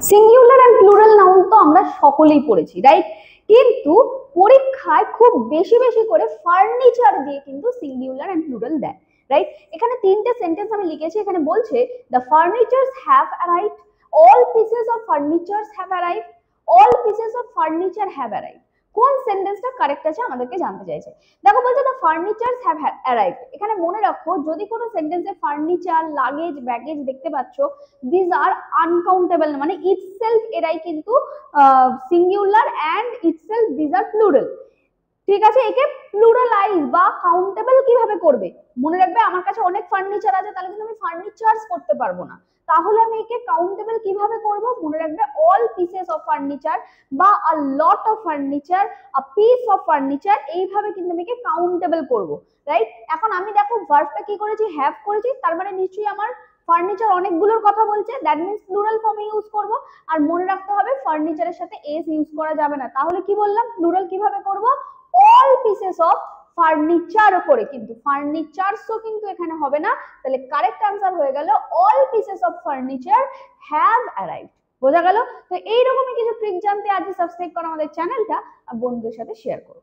Singular and plural noun তো আমরা সকলেই পড়েছি, রাইট? কিন্তু পরীক্ষায় খুব বেশি বেশি করে ফার্নিচার দিয়ে কিন্তু সিঙ্গুলার এন্ড প্লুরাল দেয়, রাইট? এখানে তিনটে সেন্টেন্স আমি লিখেছি। এখানে বলছে the furnitures have arrived, all pieces of furnitures have arrived, all pieces of furniture have arrived. কোন সেন্টেন্সটা কারেক্ট আছে আমাদেরকে জানতে চাইছে। দেখো বলছে দ্য ফার্নিচার্স হ্যাভ অ্যারাইভড। এখানে মনে রাখো যদি কোনো সেন্টেন্সে ফার্নিচার, লাগেজ, ব্যাগেজ দেখতে পাচ্ছ, দিস আর আনকাউন্টেবল, মানে ইটসেলফ এরাই কিন্তু singular and itself this are plural. ঠিক আছে, একে প্লুরালাইজ বা কাউন্টেবল কিভাবে করবে? মনে রাখবে আমার কাছে অনেক ফার্নিচার আছে, তাহলে কিন্তু আমি ফার্নিচারস করতে পারবো না। তাহলে আমি একে কাউন্টেবল কিভাবে করব? মনে রাখবে অল পিসেস অফ ফার্নিচার বা a lot of furniture, a piece of furniture, এইভাবে কিন্তু আমি একে কাউন্টেবল করব, রাইট? এখন আমি দেখো ভার্বটা কি করেছি, হ্যাভ করেছি, তার মানে নিশ্চয়ই আমার ফার্নিচার অনেকগুলোর কথা বলছে, দ্যাট মিন্স প্লুরাল ফর্মে ইউজ করব। আর মনে রাখতে হবে ফার্নিচারের সাথে এস ইউজ করা যাবে না। তাহলে কি বললাম, প্লুরাল কিভাবে করব? অল পিসেস অফ ফার্নিচার করে, কিন্তু ফার্নিচারসও কিন্তু এখানে হবে না। তাহলে কারেক্ট আনসার হয়ে গেল all pieces of furniture have arrived. বোঝা গেল? তো এইরকমই কিছু ট্রিক জানতে আজই সাবস্ক্রাইব করো আমাদের চ্যানেলটা আর বন্ধুদের সাথে শেয়ার করো।